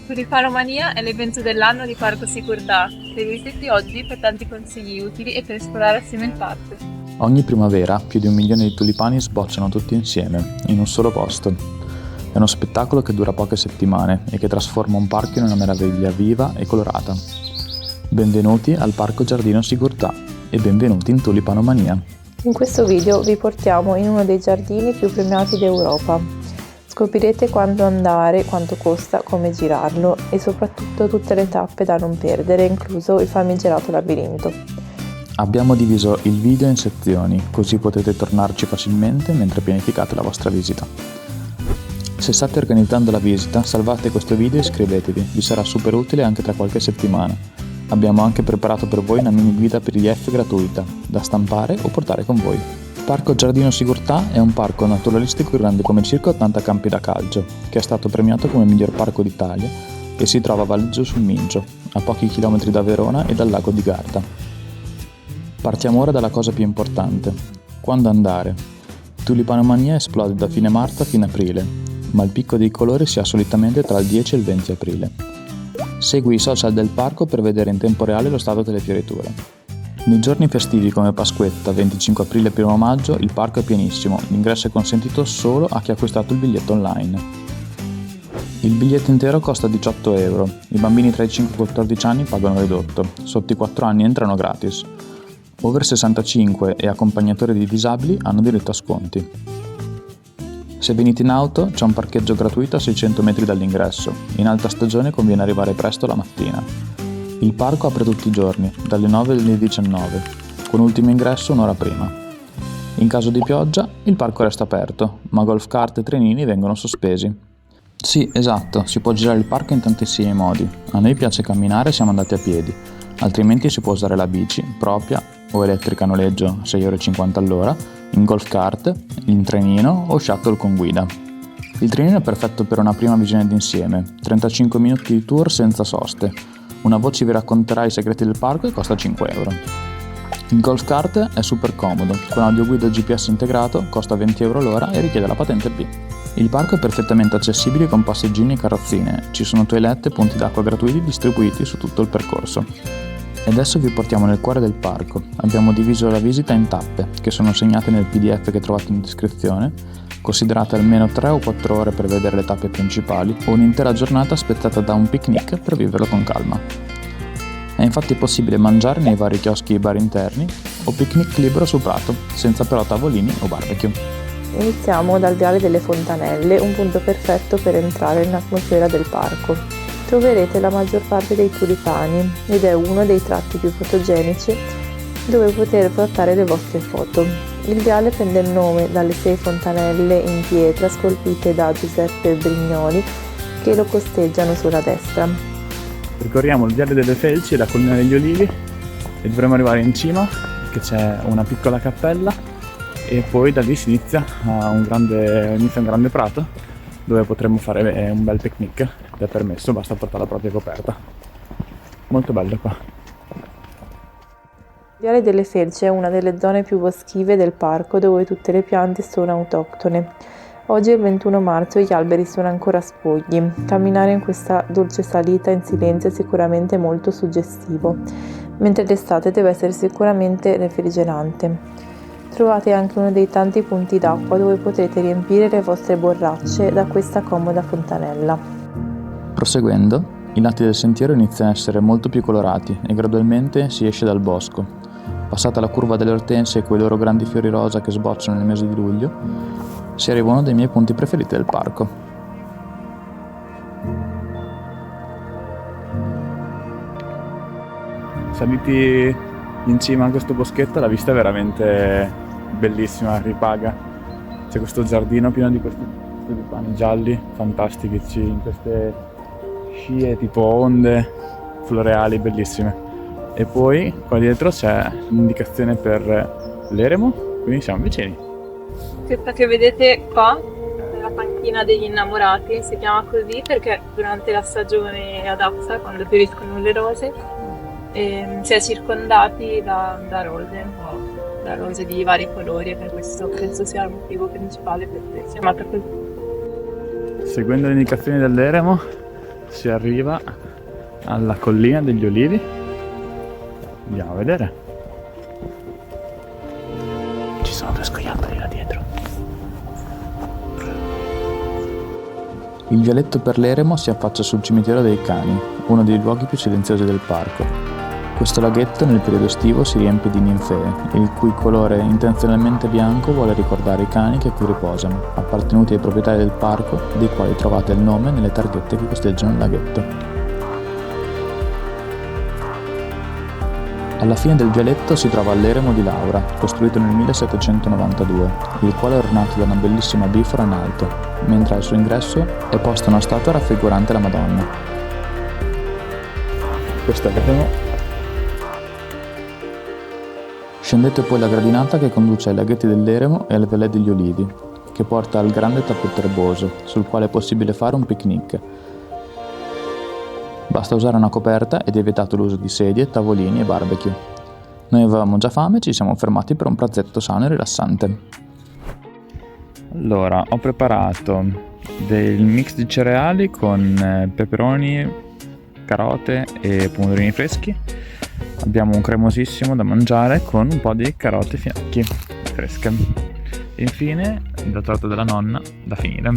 Tulipanomania è l'evento dell'anno di Parco Sicurtà. Seguiteci oggi per tanti consigli utili e per esplorare assieme il parco. Ogni primavera più di 1 milione di tulipani sbocciano tutti insieme, in un solo posto. È uno spettacolo che dura poche settimane e che trasforma un parco in una meraviglia viva e colorata. Benvenuti al Parco Giardino Sigurtà e benvenuti in Tulipanomania. In questo video vi portiamo in uno dei giardini più premiati d'Europa. Scoprirete quando andare, quanto costa, come girarlo e soprattutto tutte le tappe da non perdere, incluso il famigerato labirinto. Abbiamo diviso il video in sezioni, così potete tornarci facilmente mentre pianificate la vostra visita. Se state organizzando la visita, salvate questo video e iscrivetevi, vi sarà super utile anche tra qualche settimana. Abbiamo anche preparato per voi una mini guida PDF gratuita, da stampare o portare con voi. Parco Giardino Sigurtà è un parco naturalistico grande come circa 80 campi da calcio, che è stato premiato come miglior parco d'Italia e si trova a Valeggio sul Mincio, a pochi chilometri da Verona e dal lago di Garda. Partiamo ora dalla cosa più importante. Quando andare? Tulipanomania esplode da fine marzo a fine aprile, ma il picco dei colori si ha solitamente tra il 10 e il 20 aprile. Segui i social del parco per vedere in tempo reale lo stato delle fioriture. Nei giorni festivi come Pasquetta, 25 aprile e 1 maggio il parco è pienissimo, l'ingresso è consentito solo a chi ha acquistato il biglietto online. Il biglietto intero costa 18 euro, i bambini tra i 5 e i 14 anni pagano ridotto, sotto i 4 anni entrano gratis. Over 65 e accompagnatori di disabili hanno diritto a sconti. Se venite in auto c'è un parcheggio gratuito a 600 metri dall'ingresso, in alta stagione conviene arrivare presto la mattina. Il parco apre tutti i giorni, dalle 9 alle 19, con ultimo ingresso un'ora prima. In caso di pioggia, il parco resta aperto, ma golf kart e trenini vengono sospesi. Sì, esatto, si può girare il parco in tantissimi modi. A noi piace camminare e siamo andati a piedi, altrimenti si può usare la bici, propria o elettrica a noleggio a 6,50 € all'ora, in golf kart, in trenino o shuttle con guida. Il trenino è perfetto per una prima visione d'insieme, 35 minuti di tour senza soste. Una voce vi racconterà i segreti del parco e costa 5 euro. Il golf kart è super comodo, con audioguida GPS integrato, costa 20 euro l'ora e richiede la patente B. Il parco è perfettamente accessibile con passeggini e carrozzine, ci sono toilette e punti d'acqua gratuiti distribuiti su tutto il percorso. E adesso vi portiamo nel cuore del parco. Abbiamo diviso la visita in tappe, che sono segnate nel PDF che trovate in descrizione, considerate almeno 3 o 4 ore per vedere le tappe principali o un'intera giornata spezzata da un picnic per viverlo con calma. È infatti possibile mangiare nei vari chioschi e bar interni o picnic libero su prato, senza però tavolini o barbecue. Iniziamo dal Viale delle Fontanelle, un punto perfetto per entrare nell'atmosfera del parco. Troverete la maggior parte dei tulipani ed è uno dei tratti più fotogenici dove poter trattare le vostre foto. Il viale prende il nome dalle 6 fontanelle in pietra scolpite da Giuseppe Brignoli che lo costeggiano sulla destra. Percorriamo il Viale delle Felci e la Collina degli Olivi e dovremo arrivare in cima perché c'è una piccola cappella e poi da lì si inizia un grande prato dove potremo fare un bel picnic ed è permesso, basta portare la propria coperta. Molto bello qua. Il Viale delle Felci è una delle zone più boschive del parco dove tutte le piante sono autoctone. Oggi è il 21 marzo e gli alberi sono ancora spogli. Camminare in questa dolce salita in silenzio è sicuramente molto suggestivo, mentre l'estate deve essere sicuramente refrigerante. Trovate anche uno dei tanti punti d'acqua dove potrete riempire le vostre borracce da questa comoda fontanella. Proseguendo, i lati del sentiero iniziano a essere molto più colorati e gradualmente si esce dal bosco. Passata la curva delle ortensie e quei loro grandi fiori rosa che sbocciano nel mese di luglio, si arriva a uno dei miei punti preferiti del parco. Saliti in cima a questo boschetto, la vista è veramente bellissima, ripaga. C'è questo giardino pieno di questi tulipani gialli, fantastici, in queste scie tipo onde floreali bellissime. E poi qua dietro c'è un'indicazione per l'eremo, quindi siamo vicini. Questa che vedete qua è la panchina degli innamorati, si chiama così perché durante la stagione adatta, quando fioriscono le rose, si è circondati da rose di vari colori e per questo penso sia il motivo principale per cui si è chiamata così. Seguendo le indicazioni dell'eremo si arriva alla collina degli Ulivi. Andiamo a vedere. Ci sono 2 scoiattoli là dietro. Il vialetto per l'eremo si affaccia sul cimitero dei cani, uno dei luoghi più silenziosi del parco. Questo laghetto nel periodo estivo si riempie di ninfee, il cui colore intenzionalmente bianco vuole ricordare i cani che qui riposano, appartenuti ai proprietari del parco, dei quali trovate il nome nelle targhette che costeggiano il laghetto. Alla fine del vialetto si trova l'eremo di Laura, costruito nel 1792, il quale è ornato da una bellissima bifora in alto, mentre al suo ingresso è posta una statua raffigurante la Madonna. Questo è l'eremo. Scendete poi la gradinata che conduce ai laghetti dell'Eremo e alle Vallée degli Ulivi, che porta al grande tappeto erboso, sul quale è possibile fare un picnic. Basta usare una coperta ed è vietato l'uso di sedie, tavolini e barbecue. Noi avevamo già fame e ci siamo fermati per un pranzetto sano e rilassante. Allora, ho preparato del mix di cereali con peperoni, carote e pomodorini freschi. Abbiamo un cremosissimo da mangiare con un po' di carote e finocchi fresche. E infine la torta della nonna da finire.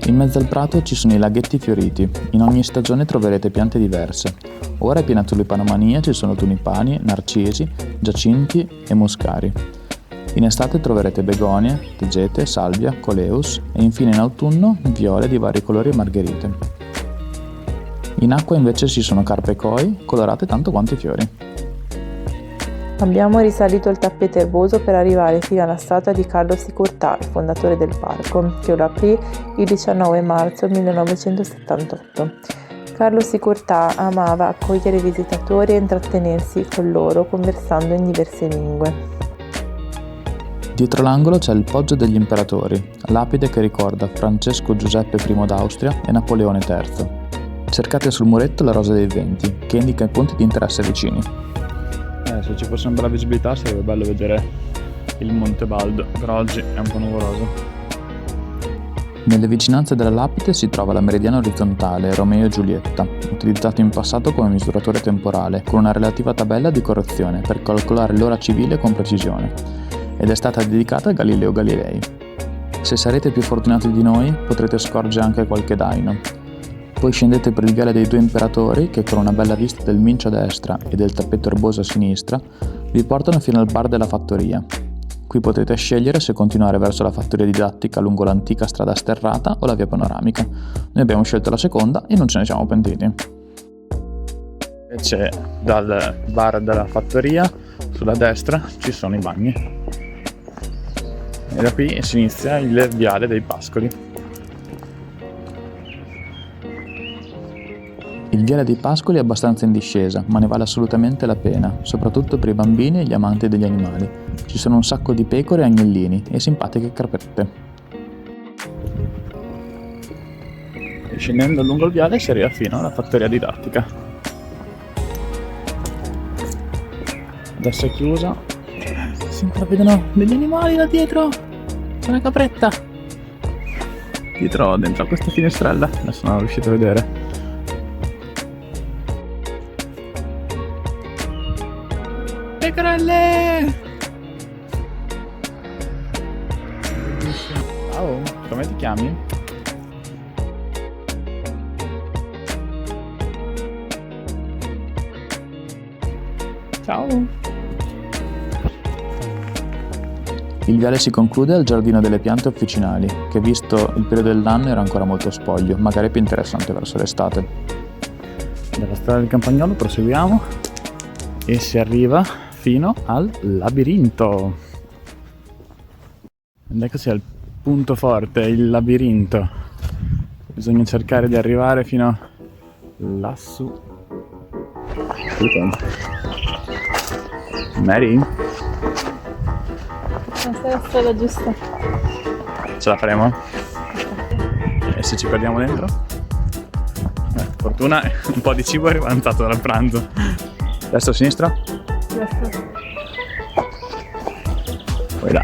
In mezzo al prato ci sono i laghetti fioriti. In ogni stagione troverete piante diverse. Ora è piena tulipanomania, ci sono tulipani, narcisi, giacinti e muscari. In estate troverete begonie, tegete, salvia, coleus e infine in autunno viole di vari colori e margherite. In acqua invece ci sono carpe koi, colorate tanto quanto i fiori. Abbiamo risalito il tappeto erboso per arrivare fino alla statua di Carlo Sicurtà, il fondatore del parco, che lo aprì il 19 marzo 1978. Carlo Sicurtà amava accogliere i visitatori e intrattenersi con loro conversando in diverse lingue. Dietro l'angolo c'è il Poggio degli Imperatori, lapide che ricorda Francesco Giuseppe I d'Austria e Napoleone III. Cercate sul muretto la Rosa dei Venti, che indica i punti di interesse vicini. Se ci fosse una bella visibilità sarebbe bello vedere il Monte Baldo, però oggi è un po' nuvoloso. Nelle vicinanze della lapide si trova la meridiana orizzontale Romeo e Giulietta, utilizzato in passato come misuratore temporale, con una relativa tabella di correzione per calcolare l'ora civile con precisione, ed è stata dedicata a Galileo Galilei. Se sarete più fortunati di noi, potrete scorgere anche qualche daino. Poi scendete per il viale dei 2 imperatori che con una bella vista del Mincio a destra e del tappeto erboso a sinistra vi portano fino al bar della fattoria. Qui potete scegliere se continuare verso la fattoria didattica lungo l'antica strada sterrata o la via panoramica. Noi abbiamo scelto la seconda e non ce ne siamo pentiti. Invece dal bar della fattoria sulla destra ci sono i bagni. E da qui si inizia il viale dei Pascoli. Il viale dei Pascoli è abbastanza in discesa, ma ne vale assolutamente la pena, soprattutto per i bambini e gli amanti degli animali. Ci sono un sacco di pecore e agnellini e simpatiche carpette. E scendendo lungo il viale si arriva fino alla fattoria didattica. Adesso è chiusa. Si intravedono degli animali là dietro. C'è una capretta. Dietro, dentro a questa finestrella. Adesso non riuscito a vedere. Pecorelle! Ciao, come ti chiami? Ciao! Il viale si conclude al giardino delle piante officinali, che visto il periodo dell'anno era ancora molto spoglio, magari più interessante verso l'estate. Dalla strada del Campagnolo proseguiamo e si arriva fino al labirinto. Ed ecco sia il punto forte, il labirinto. Bisogna cercare di arrivare fino lassù. Mary? Questa è la strada giusta. Ce la faremo? E se ci perdiamo dentro? Fortuna, un po' di cibo è avanzato dal pranzo. Adesso a sinistra? Destra. Poi là.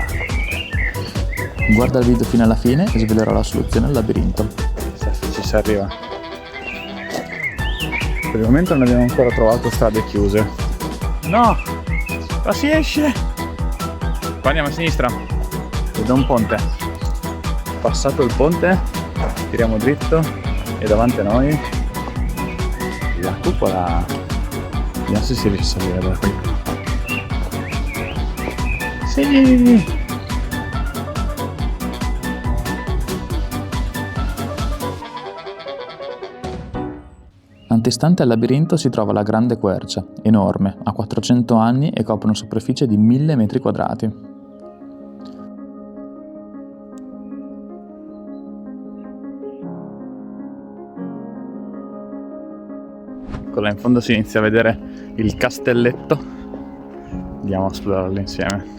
Guarda il video fino alla fine e svelerò la soluzione al labirinto. Se ci si arriva. Per il momento non abbiamo ancora trovato strade chiuse. No! Ma si esce! Qua andiamo a sinistra. Vedo un ponte. Passato il ponte, tiriamo dritto e davanti a noi la cupola. Vediamo se si riesce a salire da qui. Sì! Antistante al labirinto si trova la Grande Quercia, enorme, ha 400 anni e copre una superficie di 1000 metri quadrati. Là in fondo si inizia a vedere il castelletto. Andiamo a esplorarlo insieme.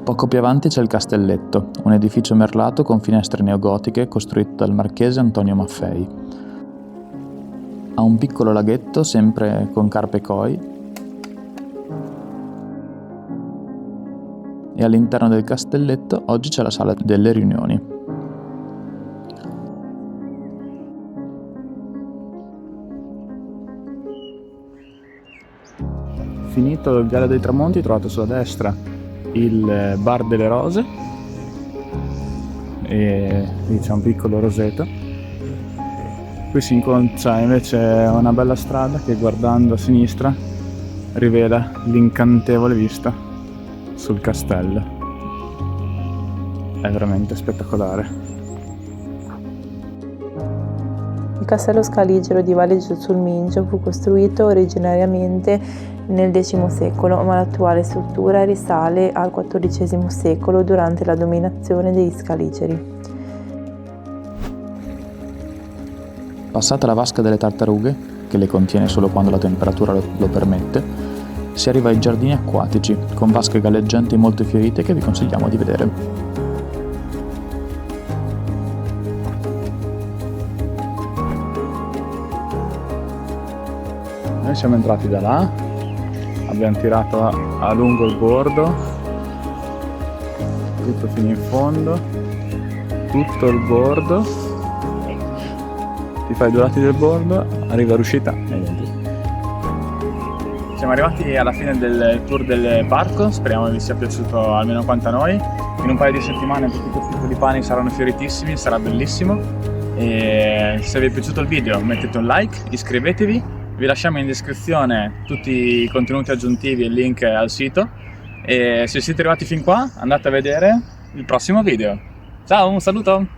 Poco più avanti c'è il Castelletto, un edificio merlato con finestre neogotiche costruito dal marchese Antonio Maffei. Ha un piccolo laghetto sempre con carpe koi e all'interno del castelletto oggi c'è la sala delle riunioni. Finito il Viale dei Tramonti, trovate sulla destra il Bar delle Rose e lì c'è un piccolo roseto. Qui si inconcia invece una bella strada che, guardando a sinistra, rivela l'incantevole vista sul castello. È veramente spettacolare. Il castello scaligero di Valle sul Mincio fu costruito originariamente nel X secolo, ma l'attuale struttura risale al XIV secolo durante la dominazione degli Scaligeri. Passata la vasca delle tartarughe, che le contiene solo quando la temperatura lo permette, si arriva ai giardini acquatici, con vasche galleggianti molto fiorite che vi consigliamo di vedere. Noi siamo entrati da là, abbiamo tirato a lungo il bordo, tutto fino in fondo, tutto il bordo, ti fai 2 lati del bordo, arriva all'uscita e niente. Siamo arrivati alla fine del tour del parco, speriamo vi sia piaciuto almeno quanto a noi. In un paio di settimane tutti questi tulipani saranno fioritissimi, sarà bellissimo. E se vi è piaciuto il video mettete un like, iscrivetevi. Vi lasciamo in descrizione tutti i contenuti aggiuntivi e il link al sito, e se siete arrivati fin qua andate a vedere il prossimo video. Ciao, un saluto!